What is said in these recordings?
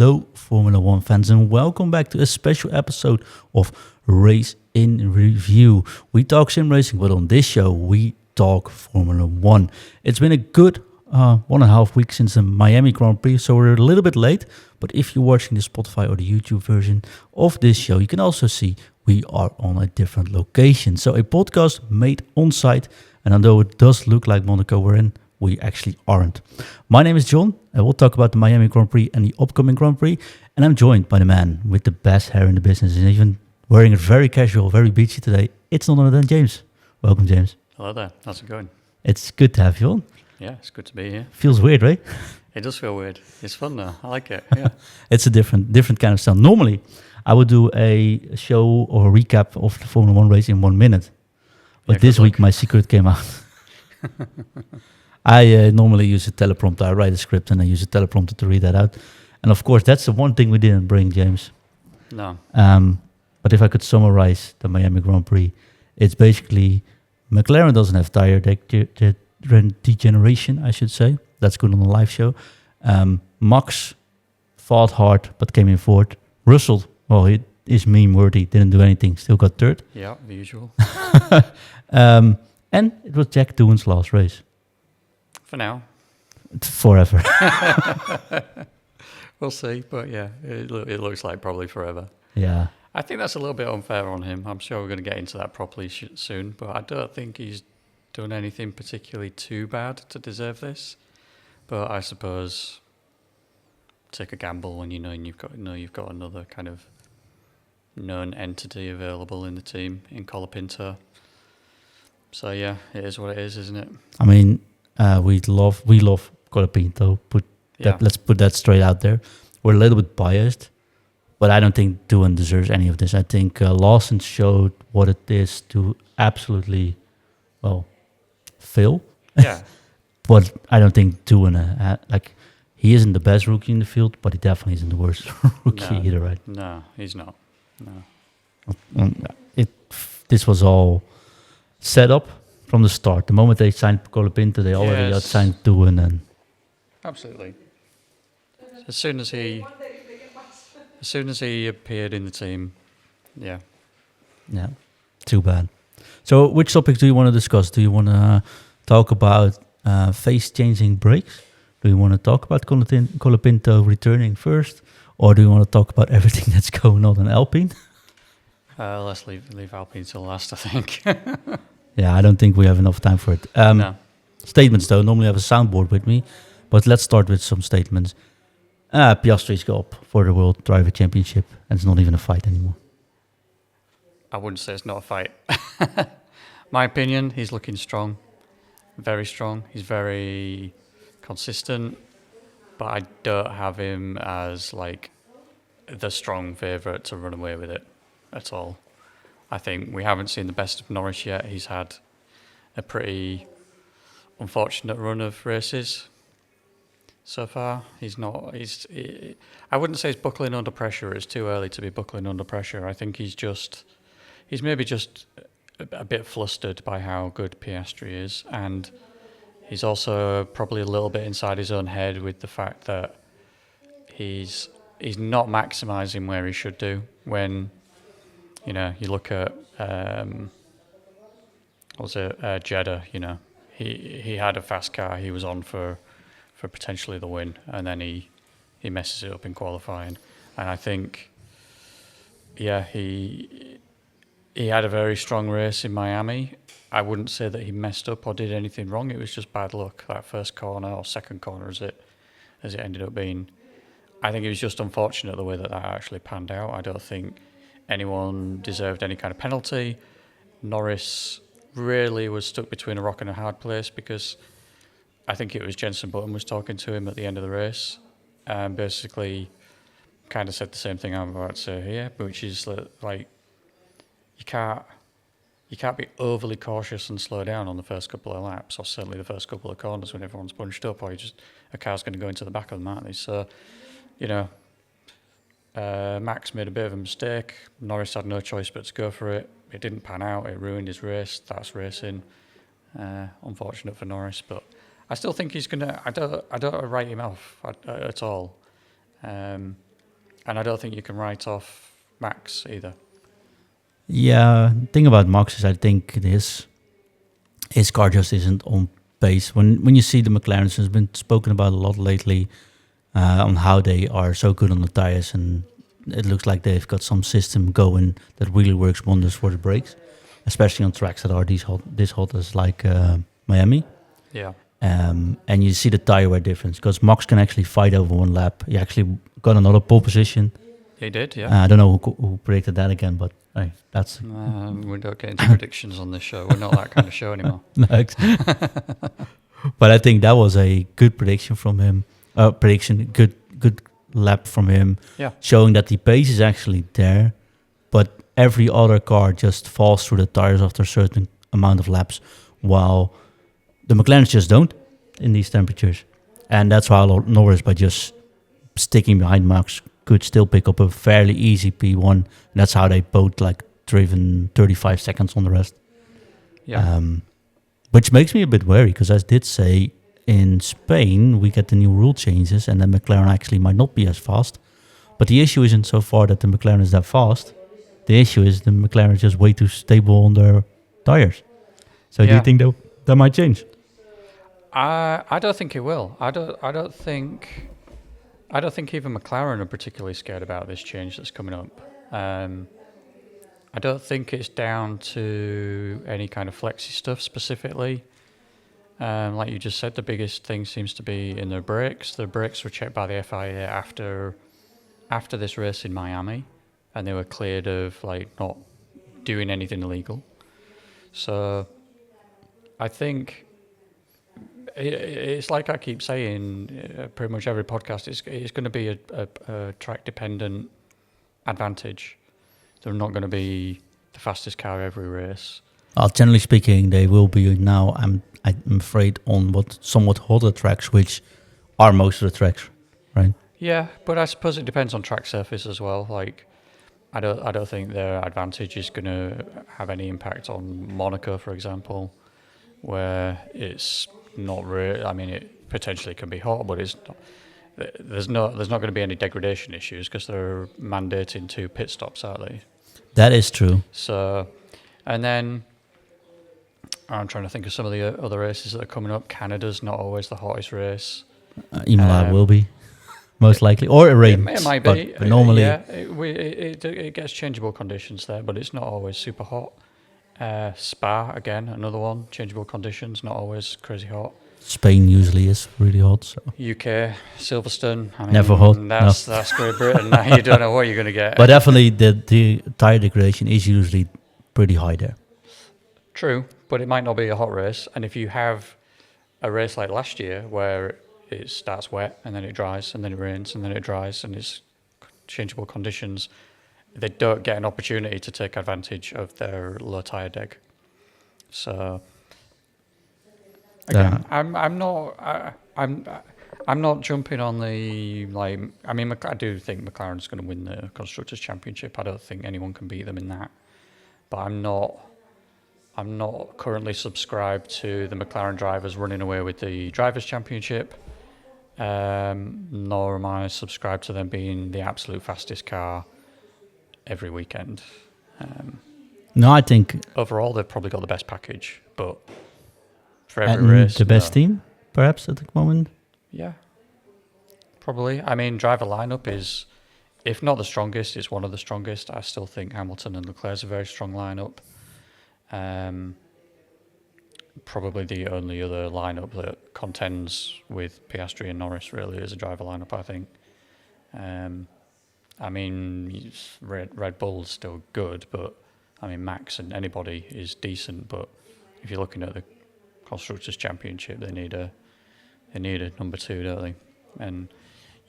Hello, Formula One fans, and welcome back to a special episode of Race in Review. We talk sim racing, but on this show, we talk Formula One. It's been a good 1.5 weeks since the Miami Grand Prix, so we're a little bit late. But if you're watching the Spotify or the YouTube version of this show, you can also see we are on a different location. So a podcast made on site, and although it does look like Monaco we're in, we actually aren't. My name is John, and we'll talk about the Miami Grand Prix and the upcoming Grand Prix. And I'm joined by the man with the best hair in the business, and even wearing it very casual, very beachy today. It's none other than James. Welcome, James. Hello there. How's it going? It's good to have you on. Yeah, it's good to be here. Feels weird, right? It does feel weird. It's fun though. I like it. Yeah. It's a different kind of style. Normally, I would do a show or a recap of the Formula One race in 1 minute. But this week, my secret came out. I normally use a teleprompter. I write a script and I use a teleprompter to read that out. And of course, that's the one thing we didn't bring, James. No. But if I could summarize the Miami Grand Prix, it's basically Mclaren doesn't have tire degeneration, I should say. That's good on the live show. Max fought hard but came in fourth. Russell, well, he is meme-worthy, didn't do anything, still got third. Yeah, the usual. And it was Jack Doohan's last race. For now. Forever. We'll see, but yeah, it looks like probably forever. Yeah. I think that's a little bit unfair on him. I'm sure we're going to get into that properly soon, but I don't think he's done anything particularly too bad to deserve this. But I suppose take a gamble when you've got another kind of known entity available in the team in Colapinto. So yeah, it is what it is, isn't it? I mean, we love Colapinto. Let's put that straight out there. We're a little bit biased, but I don't think Doohan deserves any of this. I think Lawson showed what it is to absolutely, fail. Yeah. But I don't think Doohan, he isn't the best rookie in the field, but he definitely isn't the worst rookie either, right? No, he's not. No. This was all set up from the start. The moment they signed Colapinto, they already had signed Doohan. And absolutely. As soon as he appeared in the team, yeah, too bad. So, which topics do you want to discuss? Do you want to talk about phase-changing brakes? Do you want to talk about Colapinto returning first, or do you want to talk about everything that's going on in Alpine? Let's leave Alpine till last, I think. Yeah, I don't think we have enough time for it. No. Statements, though. Normally I have a soundboard with me, but let's start with some statements. Piastri's go up for the World Driver Championship, and it's not even a fight anymore. I wouldn't say it's not a fight. My opinion, he's looking strong. Very strong. He's very consistent, but I don't have him as the strong favourite to run away with it at all. I think we haven't seen the best of Norris yet. He's had a pretty unfortunate run of races so far. I wouldn't say he's buckling under pressure. It's too early to be buckling under pressure. I think he's maybe just a bit flustered by how good Piastri is, and he's also probably a little bit inside his own head with the fact that he's not maximising where he should do. When you look at Jeddah, he had a fast car, he was on for potentially the win, and then he messes it up in qualifying. And I think, he had a very strong race in Miami. I wouldn't say that he messed up or did anything wrong. It was just bad luck, that first corner or second corner as it ended up being. I think it was just unfortunate the way that actually panned out. I don't think anyone deserved any kind of penalty. Norris really was stuck between a rock and a hard place, because I think it was Jenson Button was talking to him at the end of the race, and basically kind of said the same thing I'm about to say here, which is like you can't be overly cautious and slow down on the first couple of laps, or certainly the first couple of corners when everyone's bunched up, or a car's going to go into the back of them, aren't they? So, Max made a bit of a mistake. Norris had no choice but to go for it. It didn't pan out. It ruined his race. That's racing. Unfortunate for Norris, but I still think he's gonna. I don't write him off at all. And I don't think you can write off Max either. Yeah, the thing about Max is I think his car just isn't on pace. When you see the McLarens, it's been spoken about a lot lately on how they are so good on the tires, and it looks like they've got some system going that really works wonders for the brakes, especially on tracks that are this hot as like Miami. Yeah. And you see the tire wear difference because Max can actually fight over one lap. He actually got another pole position. He did, yeah. I don't know who predicted that again, but hey, that's... We don't get into predictions on this show. We're not that kind of show anymore. No, but I think that was a good prediction from him. Good lap from him. Yeah. Showing that the pace is actually there, but every other car just falls through the tires after a certain amount of laps, while the McLarens just don't in these temperatures. And that's why Norris, by just sticking behind Max, could still pick up a fairly easy P1. And that's how they both driven 35 seconds on the rest. Yeah. Which makes me a bit wary, because I did say in Spain we get the new rule changes and then McLaren actually might not be as fast. But the issue isn't so far that the McLaren is that fast. The issue is the McLaren is just way too stable on their tires. So do you think that might change? I don't think it will. I don't think even McLaren are particularly scared about this change that's coming up. I don't think it's down to any kind of flexi stuff specifically. Like you just said, the biggest thing seems to be in their brakes. The brakes were checked by the FIA after this race in Miami, and they were cleared of not doing anything illegal. So I think it's like I keep saying, pretty much every podcast, it's going to be a track-dependent advantage. They're not going to be the fastest car every race. Generally speaking, they will be now, I'm afraid, on somewhat hotter tracks, which are most of the tracks, right? Yeah, but I suppose it depends on track surface as well. I don't think their advantage is going to have any impact on Monaco, for example, where it's not really. I mean, it potentially can be hot, but it's not. There's not going to be any degradation issues because they're mandating 2 pit stops, aren't they? That is true. So, and then I'm trying to think of some of the other races that are coming up. Canada's not always the hottest race. Imola will be, most likely, or it rains. It might be. But normally, it gets changeable conditions there, but it's not always super hot. Spa again, another one. Changeable conditions, not always crazy hot. Spain usually is really hot. So. UK, Silverstone. I mean, never hot. That's Great Britain. Now you don't know what you're going to get. But definitely, the tire degradation is usually pretty high there. True, but it might not be a hot race. And if you have a race like last year where it starts wet and then it dries and then it rains and then it dries and it's changeable conditions, they don't get an opportunity to take advantage of their low tire deg. So again, I'm not jumping on the I mean, I do think McLaren's going to win the Constructors' Championship. I don't think anyone can beat them in that. But I'm not currently subscribed to the McLaren drivers running away with the Drivers' Championship. Nor am I subscribed to them being the absolute fastest car every weekend. No, I think overall they've probably got the best package, but for every race, the best team, perhaps at the moment. Yeah, probably. I mean, driver lineup is, if not the strongest, it's one of the strongest. I still think Hamilton and Leclerc's a very strong lineup. Probably the only other lineup that contends with Piastri and Norris really is a driver lineup, I think. I mean, Red Bull's still good, but I mean, Max and anybody is decent. But if you're looking at the Constructors' Championship, they need a number 2, don't they? And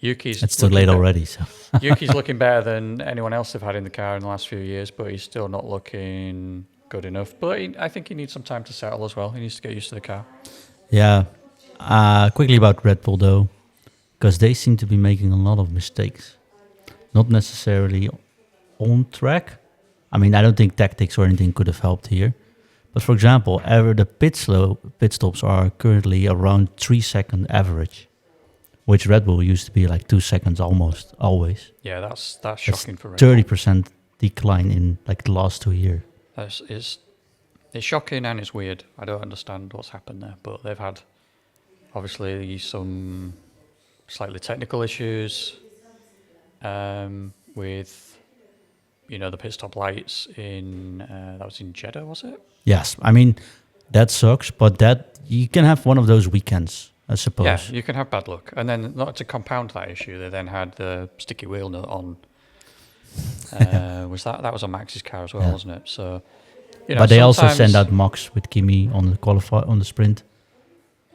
Yuki's... It's too late already, so... Yuki's looking better than anyone else they've had in the car in the last few years, but he's still not looking good enough. But I think he needs some time to settle as well. He needs to get used to the car. Yeah. Quickly about Red Bull, though, because they seem to be making a lot of mistakes. Not necessarily on track. I mean, I don't think tactics or anything could have helped here. But for example, the pit stops are currently around 3-second average. which Red Bull used to be like 2 seconds almost, always. Yeah, that's That's shocking for Red Bull. 30% decline in like the last 2 years. It's shocking and it's weird. I don't understand what's happened there, but they've had obviously some slightly technical issues with the pit stop lights in that was in Jeddah, was it? Yes, I mean, that sucks, but that you can have one of those weekends, I suppose. Yeah, you can have bad luck, and then not to compound that issue, they then had the sticky wheel nut on. Was that was on Max's car as well, wasn't it? So, but they also sometimes- send out Max with Kimi on the on the sprint.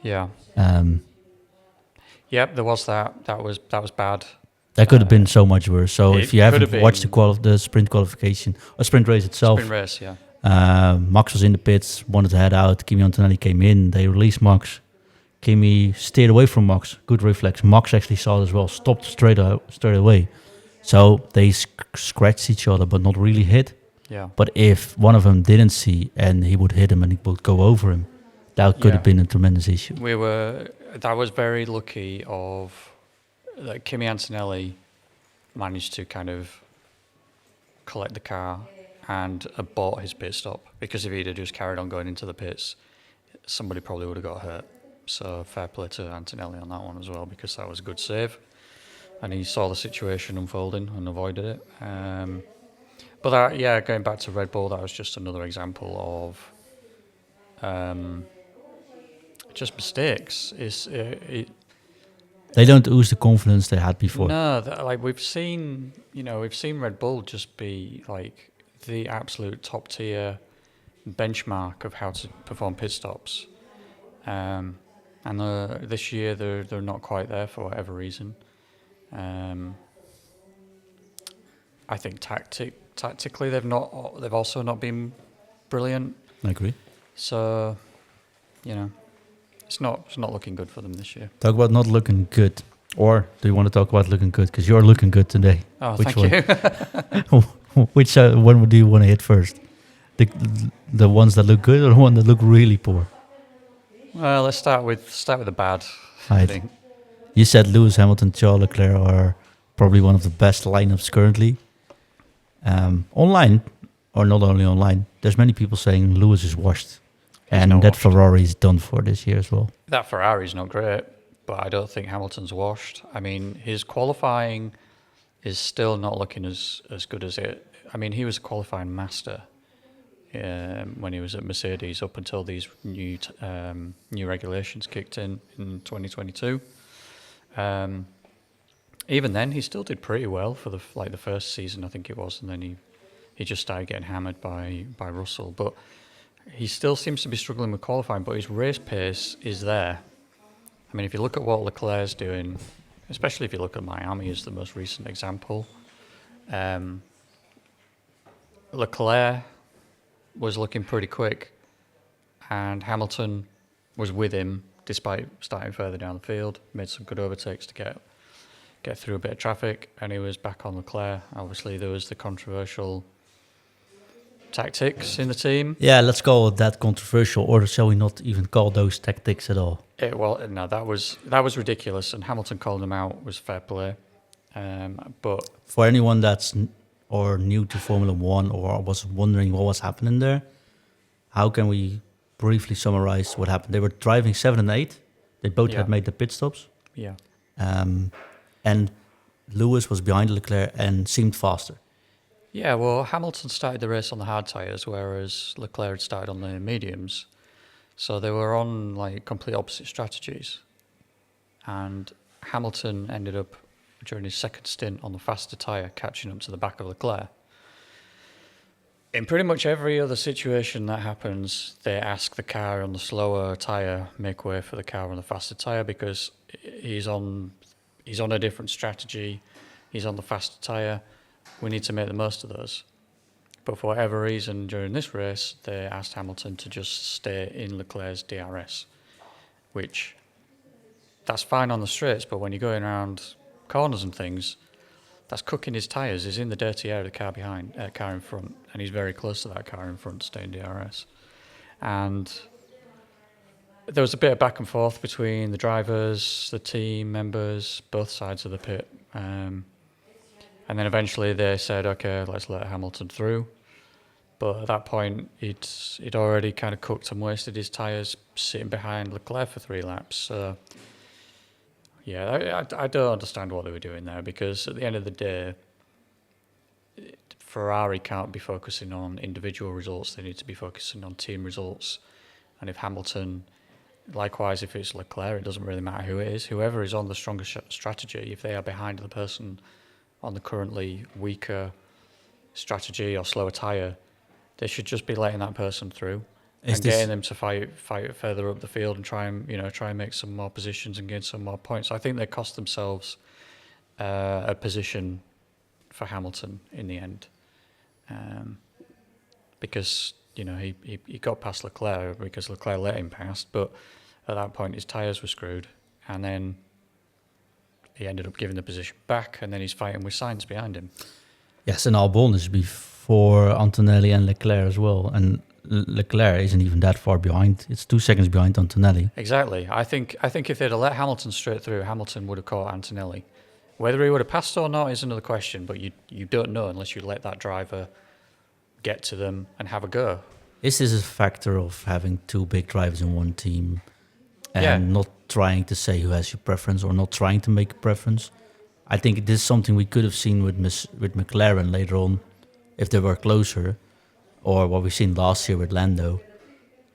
Yeah. Um, Yep, there was that. That was bad. that could have been so much worse. So it if you could haven't have watched been- the sprint qualification or sprint race itself, Sprint race, yeah. Max was in the pits, wanted to head out. Kimi Antonelli came in. They released Max. Kimi steered away from Max. Good reflex. Max actually saw it as well. Stopped straight away. So they scratched each other, but not really hit. Yeah. But if one of them didn't see and he would hit him and he would go over him, that could have been a tremendous issue. That was very lucky that Kimi Antonelli managed to kind of collect the car and abort his pit stop, because if he'd have just carried on going into the pits, somebody probably would have got hurt. So fair play to Antonelli on that one as well, because that was a good save. And he saw the situation unfolding and avoided it. But going back to Red Bull, that was just another example of just mistakes. They don't lose the confidence they had before. No, we've seen Red Bull just be like the absolute top tier benchmark of how to perform pit stops. And this year they're not quite there for whatever reason. I think tactically they've also not been brilliant. I agree. So, it's not looking good for them this year. Talk about not looking good. Or do you want to talk about looking good? Because you're looking good today. Oh, Which thank you. Which one do you want to hit first? The ones that look good or the one that look really poor? Well, let's start with the bad. Right. I think. You said Lewis Hamilton, Charles Leclerc are probably one of the best lineups currently. Online, or not only online, there's many people saying Lewis is washed. And that washed. Ferrari is done for this year as well. That Ferrari's not great, but I don't think Hamilton's washed. I mean, his qualifying is still not looking as good as it. I mean, he was a qualifying master when he was at Mercedes up until these new regulations kicked in 2022. Even then, he still did pretty well for the first season, I think it was, and then he just started getting hammered by Russell. But he still seems to be struggling with qualifying, but his race pace is there. I mean, if you look at what Leclerc's doing, especially if you look at Miami as the most recent example, Leclerc was looking pretty quick, and Hamilton was with him despite starting further down the field, made some good overtakes to get through a bit of traffic, and he was back on Leclerc. Obviously, there was the controversial tactics in the team. Yeah, let's call it that controversial, or shall we not even call those tactics at all? No, that was ridiculous, and Hamilton calling them out was fair play. But For anyone that's or new to Formula One or was wondering what was happening there, how can we briefly summarize what happened? They were driving 7 and 8. They both had made the pit stops. yeah, And Lewis was behind Leclerc and seemed faster. yeah. Well, Hamilton started the race on the hard tyres, whereas Leclerc had started on the mediums. So they were on like complete opposite strategies, and Hamilton ended up during his second stint on the faster tyre catching up to the back of Leclerc. In pretty much every other situation that happens, they ask the car on the slower tyre make way for the car on the faster tyre, because he's on a different strategy. He's on the faster tyre. We need to make the most of those. But for whatever reason, during this race, they asked Hamilton to just stay in Leclerc's DRS, which that's fine on the straights, but when you're going around corners and things, that's cooking his tyres. He's in the dirty air of the car car in front, and he's very close to that car in front, staying DRS. And there was a bit of back and forth between the drivers, the team members, both sides of the pit. And then eventually they said, okay, let's let Hamilton through. But at that point, he'd already kind of cooked and wasted his tyres sitting behind Leclerc for 3 laps. So, yeah, I don't understand what they were doing there, because at the end of the day, Ferrari can't be focusing on individual results. They need to be focusing on team results. And if Hamilton, likewise, if it's Leclerc, it doesn't really matter who it is. Whoever is on the stronger strategy, if they are behind the person on the currently weaker strategy or slower tyre, they should just be letting that person through and getting them to fight further up the field and try and make some more positions and gain some more points. I think they cost themselves a position for Hamilton in the end, because he got past Leclerc because Leclerc let him past, but at that point his tyres were screwed, and then he ended up giving the position back, and then he's fighting with Sainz behind him. Yes, and Albon is before Antonelli and Leclerc as well, and Leclerc isn't even that far behind. It's 2 seconds behind Antonelli. Exactly. I think if they'd have let Hamilton straight through, Hamilton would have caught Antonelli. Whether he would have passed or not is another question, but you don't know unless you let that driver get to them and have a go. This is a factor of having 2 big drivers in one team and not trying to say who has your preference or not trying to make a preference. I think this is something we could have seen with McLaren later on if they were closer, or what we've seen last year with Lando.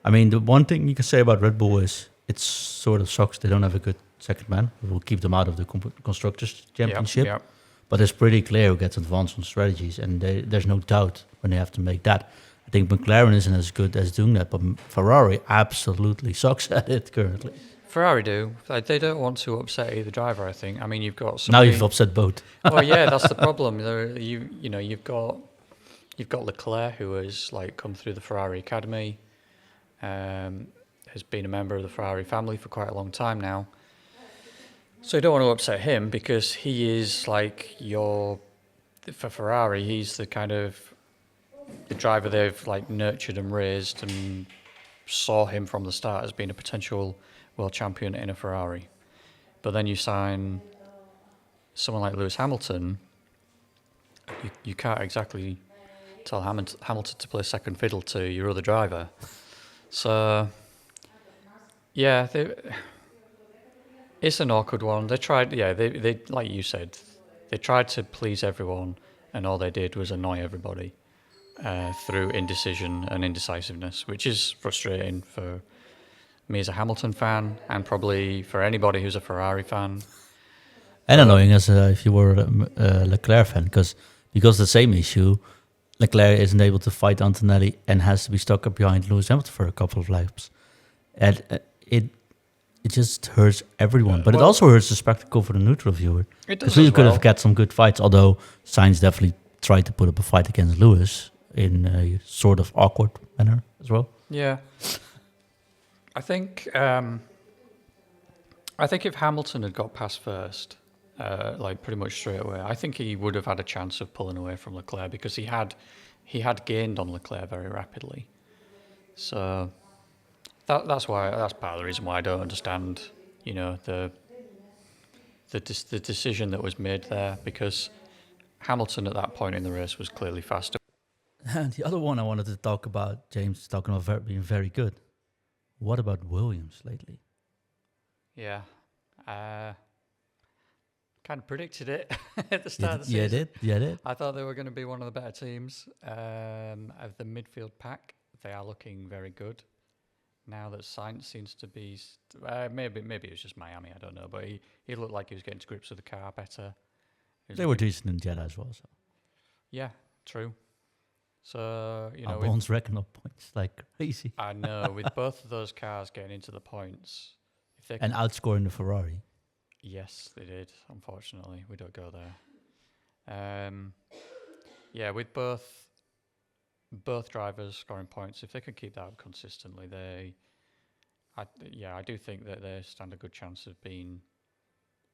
I mean, the one thing you can say about Red Bull is it sort of sucks they don't have a good second man who will keep them out of the Constructors' Championship. Yep. But it's pretty clear who gets advanced on strategies, and there's no doubt when they have to make that. I think McLaren isn't as good as doing that, but Ferrari absolutely sucks at it currently. Ferrari do. They don't want to upset either driver, I think. I mean, you've got Now you've upset both. Well, yeah, that's the problem. You've got Leclerc, who has come through the Ferrari Academy, has been a member of the Ferrari family for quite a long time now. So you don't want to upset him, because he is for Ferrari, he's the kind of the driver they've nurtured and raised and saw him from the start as being a potential world champion in a Ferrari. But then you sign someone like Lewis Hamilton, you can't exactly tell Hamilton to play second fiddle to your other driver. So, yeah, it's an awkward one. They tried, they like you said, they tried to please everyone, and all they did was annoy everybody through indecision and indecisiveness, which is frustrating for me as a Hamilton fan, and probably for anybody who's a Ferrari fan. And annoying as if you were a Leclerc fan, because the same issue, Leclerc isn't able to fight Antonelli and has to be stuck up behind Lewis Hamilton for a couple of laps. And it just hurts everyone, but it also hurts the spectacle for the neutral viewer. Because we could have got some good fights, although Sainz definitely tried to put up a fight against Lewis in a sort of awkward manner as well. Yeah. I think if Hamilton had got past first, pretty much straight away, I think he would have had a chance of pulling away from Leclerc, because he had gained on Leclerc very rapidly. So that's part of the reason why I don't understand, the decision that was made there, because Hamilton at that point in the race was clearly faster. And the other one I wanted to talk about, James, talking about being very good. What about Williams lately? Yeah. Kind of predicted it at the start of the season. Yeah, did. I thought they were going to be one of the better teams of the midfield pack. They are looking very good now that Sainz seems to be. Maybe it was just Miami. I don't know, but he looked like he was getting to grips with the car better. They were decent in Jeddah as well. So. Yeah, true. So Albon's racking up points like crazy. I know, with both of those cars getting into the points, and outscoring the Ferrari. Yes, they did. Unfortunately, we don't go there. With both drivers scoring points, if they can keep that up consistently, I do think that they stand a good chance of being,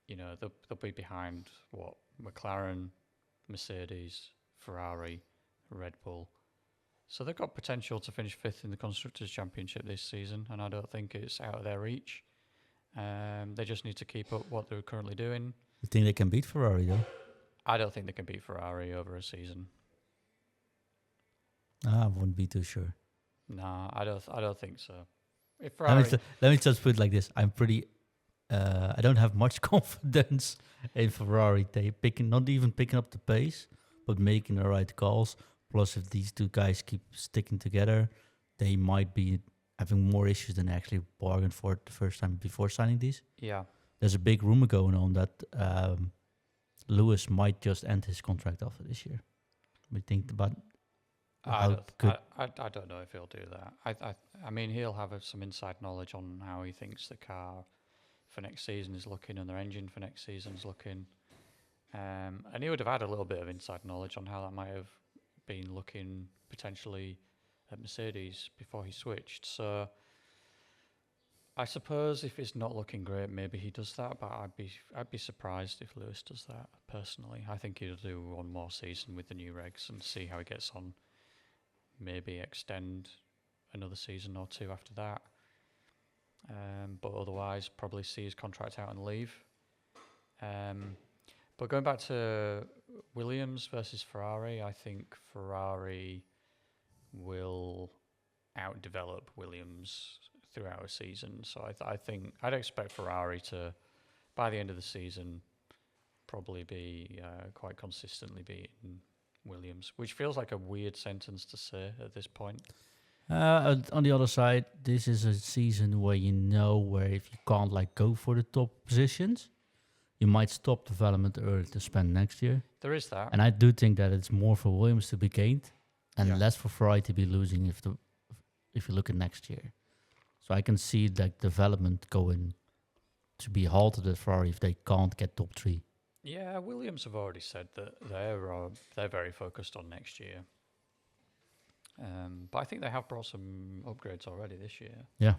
they'll be behind McLaren, Mercedes, Ferrari, Red Bull, So they've got potential to finish 5th in the Constructors' Championship this season, and I don't think it's out of their reach. They just need to keep up what they're currently doing. You think they can beat Ferrari though? I don't think they can beat Ferrari over a season. I wouldn't be too sure. No, I don't think so. If Let me, Ferrari, let me just put it like this. I'm pretty... I don't have much confidence in Ferrari. Not even picking up the pace, but making the right calls. Plus, if these two guys keep sticking together, they might be having more issues than actually bargained for it the first time before signing these. yeah, There's a big rumor going on that Lewis might just end his contract after this year. We think about I don't know if he'll do that. I mean, he'll have some inside knowledge on how he thinks the car for next season is looking and their engine for next season is looking. And he would have had a little bit of inside knowledge on how that might have been looking potentially at Mercedes before he switched. So I suppose if it's not looking great, maybe he does that. But I'd be surprised if Lewis does that personally. I think he'll do one more season with the new regs and see how he gets on. Maybe extend another season or two after that. But otherwise, probably see his contract out and leave. But going back to Williams versus Ferrari, I think Ferrari will outdevelop Williams throughout a season. So I think I'd expect Ferrari to, by the end of the season, probably be quite consistently beating Williams, which feels like a weird sentence to say at this point. On the other side, this is a season where where if you can't go for the top positions, you might stop development early to spend next year. There is that. And I do think that it's more for Williams to be gained and less for Ferrari to be losing if you look at next year. So I can see development going to be halted at Ferrari if they can't get top 3. Yeah, Williams have already said that they're very focused on next year. But I think they have brought some upgrades already this year. Yeah.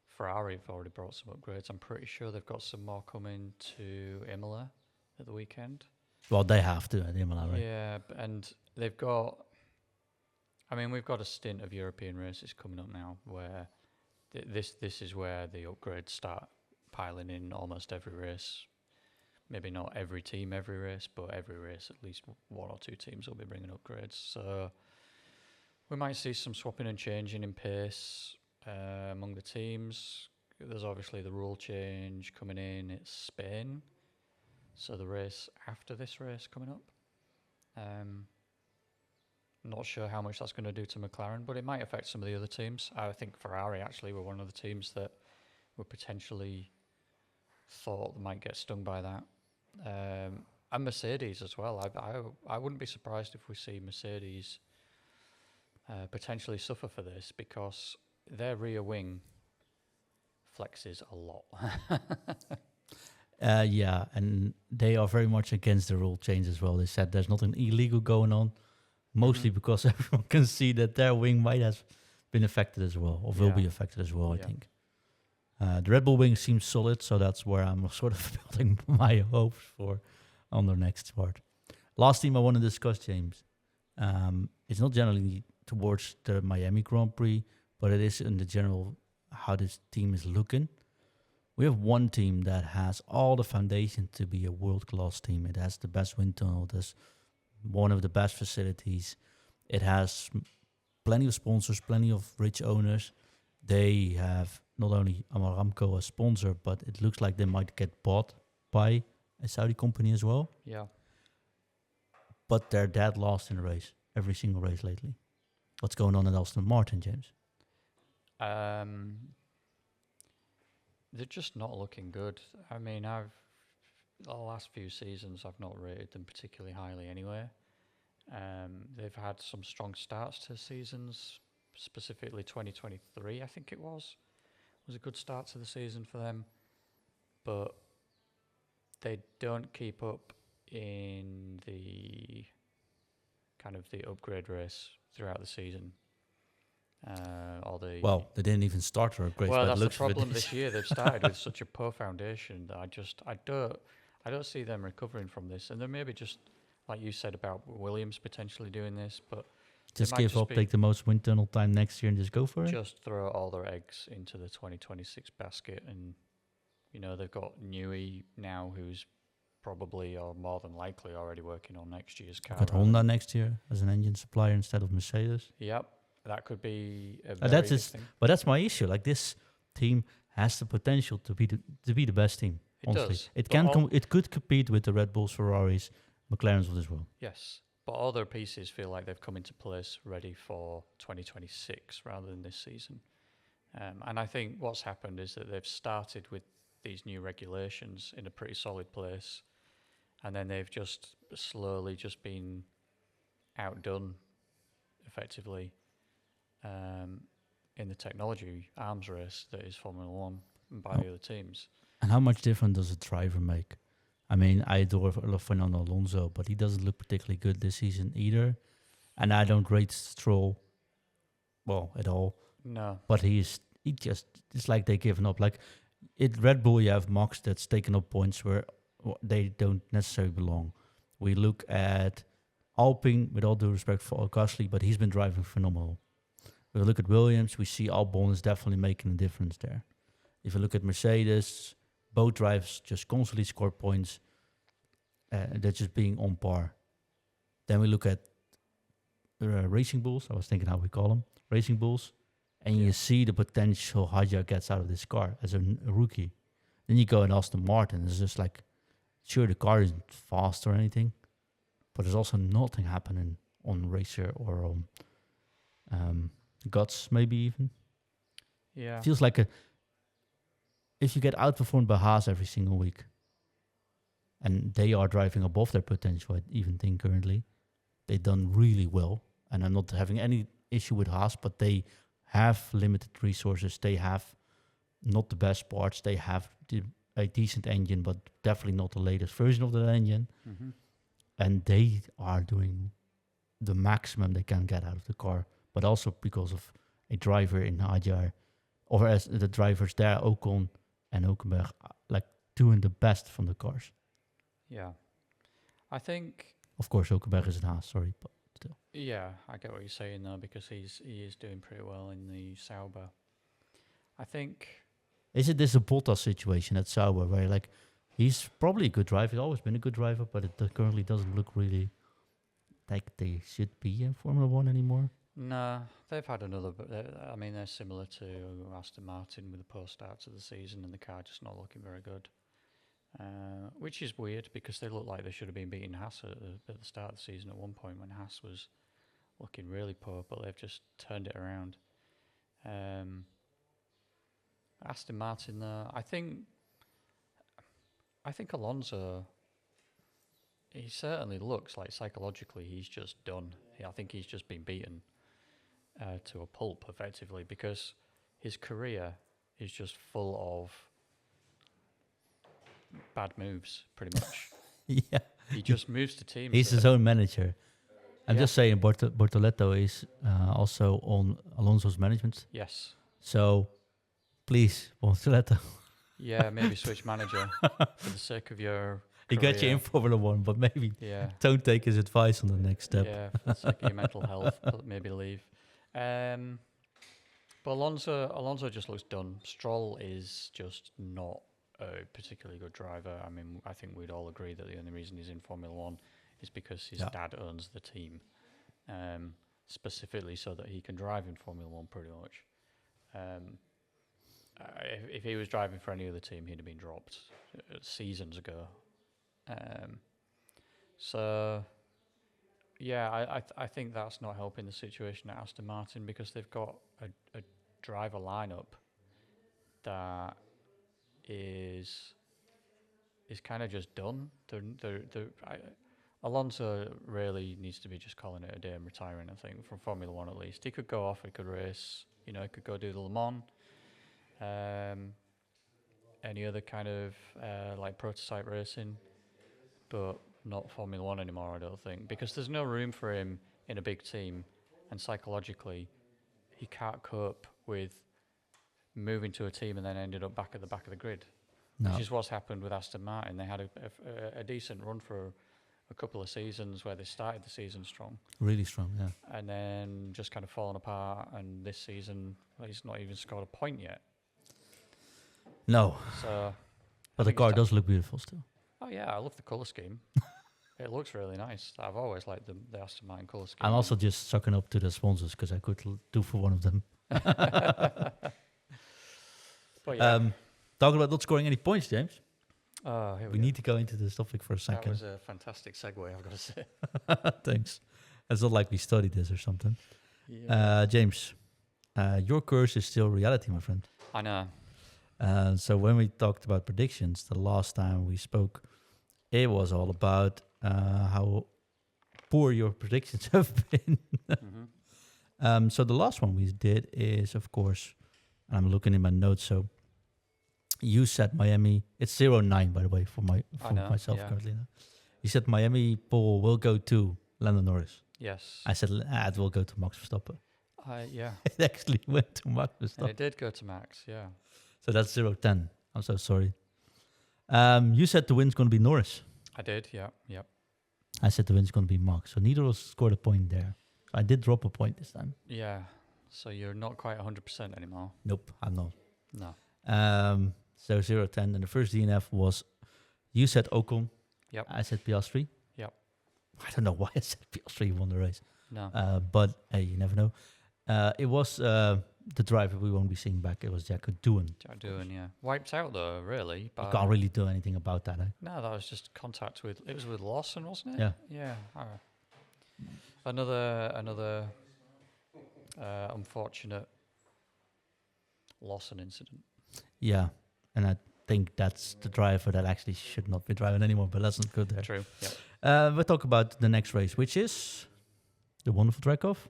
Ferrari have already brought some upgrades. I'm pretty sure they've got some more coming to Imola at the weekend. Well, they have to at Imola, right? Yeah, and they've got... I mean, we've got a stint of European races coming up now where this is where the upgrades start piling in almost every race. Maybe not every team, every race, but every race at least one or two teams will be bringing upgrades. So we might see some swapping and changing in pace among the teams. There's obviously the rule change coming in. It's Spain, so the race after this race coming up. Not sure how much that's going to do to McLaren, but it might affect some of the other teams. I think Ferrari actually were one of the teams that were potentially thought might get stung by that. And Mercedes as well. I wouldn't be surprised if we see Mercedes potentially suffer for this because their rear wing flexes a lot. Yeah, and they are very much against the rule change as well. They said there's nothing illegal going on, mostly because everyone can see that their wing might have been affected as well, or will be affected as well, I think. The Red Bull wing seems solid, so that's where I'm sort of building my hopes for on the next part. Last team I want to discuss, James. It's not generally towards the Miami Grand Prix, but it is in the general how this team is looking. We have one team that has all the foundation to be a world-class team. It has the best wind tunnel. It has one of the best facilities. It has plenty of sponsors, plenty of rich owners. They have not only Aramco as sponsor, but it looks like they might get bought by a Saudi company as well. Yeah. But they're dead last in the race, every single race lately. What's going on at Aston Martin, James? They're just not looking good. I mean, the last few seasons, I've not rated them particularly highly anyway. They've had some strong starts to seasons, specifically 2023, I think it was a good start to the season for them. But they don't keep up in the kind of the upgrade race throughout the season. They didn't even start to upgrade. Well, that's the problem this year. They've started with such a poor foundation that I don't see them recovering from this. And there may be just like you said about Williams potentially doing this, but Just might give just up, be take the most wind tunnel time next year, and just go for it. just throw all their eggs into the 2026 basket, and they've got Newey now, who's probably or more than likely already working on next year's car. We've got Honda next year as an engine supplier instead of Mercedes. Yep, that could be a very That's good just, thing. but that's my issue. Like this team has the potential to be the best team. It Honestly, does. it But can it could compete with the Red Bulls, Ferraris, McLarens of this world. Yes, but all their pieces feel like they've come into place ready for 2026 rather than this season. And I think what's happened is that they've started with these new regulations in a pretty solid place, and then they've just slowly just been outdone effectively in the technology arms race that is Formula One by the other teams. And how much difference does a driver make? I mean, I adore Fernando Alonso, but he doesn't look particularly good this season either. And I don't rate Stroll, well, at all. No. But it's like they've given up. Like at Red Bull, you have Max that's taken up points where they don't necessarily belong. We look at Alpine, with all due respect for Gasly, but he's been driving phenomenal. We look at Williams, we see Albon is definitely making a difference there. If you look at Mercedes, both drivers just constantly score points. They're just being on par. Then we look at Racing Bulls. I was thinking how we call them. Racing Bulls. And you see the potential Hadjar gets out of this car as a rookie. Then you go and Aston Martin. It's just like, sure, the car isn't fast or anything, but there's also nothing happening on Racer or on Guts, maybe even. Yeah. It feels like if you get outperformed by Haas every single week, and they are driving above their potential, I even think currently, they've done really well. And I'm not having any issue with Haas, but they have limited resources. They have not the best parts. They have a decent engine, but definitely not the latest version of the engine. Mm-hmm. And they are doing the maximum they can get out of the car, but also because of a driver in Hadjar, or as the drivers there, Ocon and Hulkenberg, like doing the best from the cars. Yeah. I think... Of course, Hulkenberg is an Haas, sorry, but still. Yeah, I get what you're saying though, because he is doing pretty well in the Sauber. I think... Is it this a Bottas situation at Sauber, where like he's probably a good driver, he's always been a good driver, but it currently doesn't look really like they should be in Formula One anymore? No, they've had another... I mean, they're similar to Aston Martin with the post-start to the season and the car just not looking very good. Which is weird because they look like they should have been beating Haas at the start of the season at one point when Haas was looking really poor, but they've just turned it around. Aston Martin, though, I think Alonso, he certainly looks like psychologically he's just done. I think he's just been beaten to a pulp effectively because his career is just full of bad moves, pretty much. Yeah. He just moves to teams. He's his own manager. I'm just saying Bortoleto is also on Alonso's management. Yes. So, please, Bortoleto. Yeah, maybe switch manager for the sake of your He career. got you in Formula One, but maybe don't take his advice on the next step. Yeah, for the sake of your mental health, maybe leave. But Alonso just looks done. Stroll is just not a particularly good driver. I mean, I think we'd all agree that the only reason he's in Formula One is because his dad owns the team, specifically so that he can drive in Formula One pretty much. If he was driving for any other team, he'd have been dropped seasons ago. So, yeah, I think that's not helping the situation at Aston Martin because they've got a driver lineup that is kind of just done. Alonso really needs to be just calling it a day and retiring, I think, from Formula One at least. He could go off, he could race, he could go do the Le Mans, any other kind of like prototype racing, but not Formula One anymore, I don't think, because there's no room for him in a big team, and psychologically, he can't cope with moving to a team and then ended up back at the back of the grid, which is what's happened with Aston Martin. They had a decent run for a couple of seasons where they started the season strong Really strong, yeah. and then just kind of fallen apart. And this season, well, he's not even scored a point yet. No, So, but the car does look beautiful still. Oh yeah, I love the color scheme. It looks really nice. I've always liked the Aston Martin color scheme. I'm also just sucking up to the sponsors because I could do for one of them. But yeah, Talking about not scoring any points, James. here We need to go into this topic for a That second. was a fantastic segue, I've got to say. Thanks. It's not like we studied this or something. Yeah. James, your curse is still reality, my friend. I know. So when we talked about predictions the last time we spoke, it was all about how poor your predictions have been. So the last one we did is, of course, I'm looking in my notes. So you said Miami. It's 0-9, by the way, for myself currently. You said Miami pole will go to Lando Norris. Yes. I said it will go to Max Verstappen. Yeah. It actually went to Max And Verstappen. it did go to Max, yeah. So that's 0-10. I'm so sorry. You said the win's going to be Norris. I did, yeah, yep. I said the win's going to be Max. So neither of us scored a point there. I did drop a point this time. Yeah. So you're not quite 100% anymore. Nope, I'm not. No. So 0-10. And the first DNF was, you said Ocon. Yep. I said Piastri. Yep. I don't know why I said Piastri won the race. No. But hey, you never know. It was the driver we won't be seeing back. It was Jack Doohan. Jack Doohan, yeah. Wiped out though, really. But You can't really do anything about that. No, that was just contact with. It was with Lawson, wasn't it? Yeah. Yeah. All right. Another unfortunate Lawson incident. Yeah, and I think that's the driver that actually should not be driving anymore. But let's not go there. True. Yeah. We'll talk about the next race, which is the wonderful track of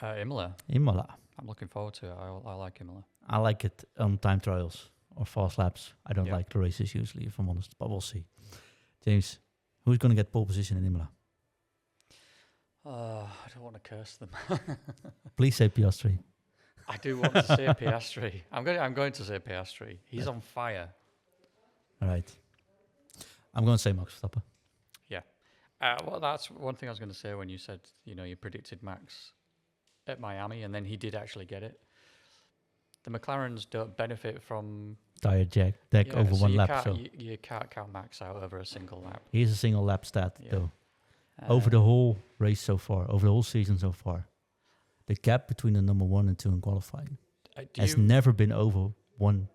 Imola. Imola. I'm looking forward to it. I like Imola. I like it on time trials or fast laps. I don't Yeah. like the races usually, if I'm honest, but we'll see. James, who's going to get pole position in Imola? I don't want to curse them. Please say Piastri. I do want to say Piastri. I'm going to say Piastri. He's on fire. All right. I'm going to say Max Verstappen. Yeah. Well, that's one thing I was going to say when you said, you predicted Max at Miami, and then he did actually get it. The McLarens don't benefit from Tire deck over so one you lap. Can't, So you can't count Max out over a single lap. he's a single lap stat, Yeah. though. Over the whole race so far, over the whole season so far, the gap between the number 1 and 2 in qualifying has never been over 1/10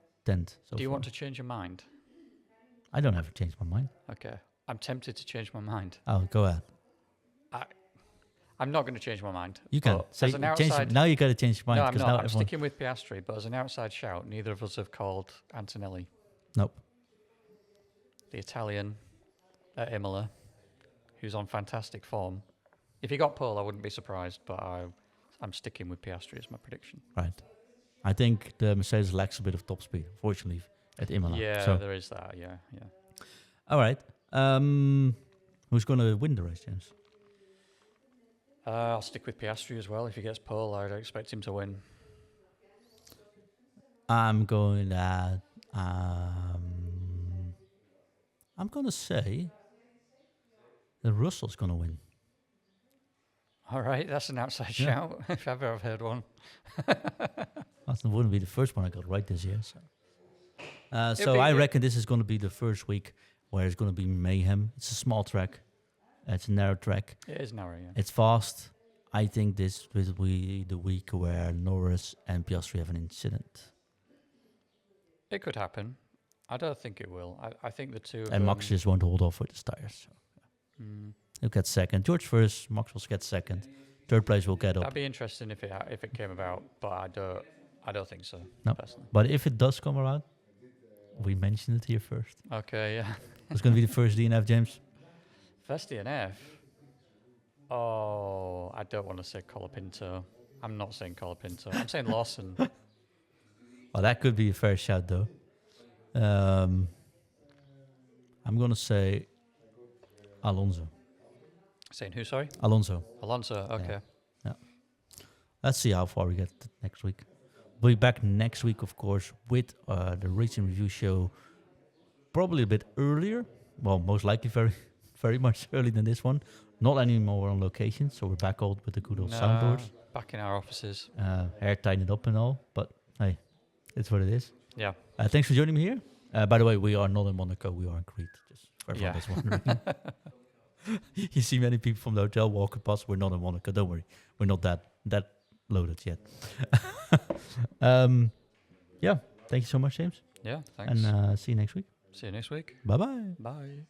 so Do you far. want to change your mind? I don't ever change my mind. Okay. I'm tempted to change my mind. Oh, go ahead. I'm not going to change my mind. You can. But Say, as an change, outside, now you got to change your mind. no, I'm 'cause not. now I'm everyone- sticking with Piastri, but as an outside shout, neither of us have called Antonelli, Nope. the Italian at Imola, who's on fantastic form. If he got pole, I wouldn't be surprised, but I'm sticking with Piastri as my prediction. Right. I think the Mercedes lacks a bit of top speed, unfortunately, at Imola. Yeah, So, there is that. Yeah. all right. Who's going to win the race, James? I'll stick with Piastri as well. If he gets pole, I'd expect him to win. I'm going to say that Russell's going to win. All right, that's an outside Yeah. shout, if ever I've heard one. That wouldn't be the first one I got right this year. So It'll be- I reckon this is going to be the first week where it's going to be mayhem. It's a small track. It's a narrow track. It is narrow, yeah. It's fast. I think this will be the week where Norris and Piastri have an incident. It could happen. I don't think it will. I think the two of And Max them, just won't hold off with his tires. So. He'll get second. George first. Max will get second. Third place will get up. that'd be interesting if it came about, but I don't think so. No. Personally. But if it does come around, we mentioned it here first. Okay, yeah. It's going to be the first DNF, James. First DNF. Oh, I don't want to say Colapinto. I'm not saying Colapinto. I'm saying Lawson. Well, that could be a fair shout, though. I'm going to say Alonso. Saying who? Sorry, Alonso. Alonso. Okay. Yeah. Let's see how far we get next week. We'll be back next week, of course, with the Racing Review show. Probably a bit earlier. Well, most likely very, very much early than this one. Not anymore on location, so we're back old with the good old soundboards. Back in our offices. Hair tightened up and all, but hey, it's what it is. Yeah. Thanks for joining me here. By the way, we are not in Monaco, we are in Crete, just for everyone Yeah. that's wondering. You see many people from the hotel walking past, we're not in Monaco, don't worry. We're not that loaded yet. Yeah, thank you so much, James. Yeah, thanks. And see you next week. See you next week. Bye-bye. Bye.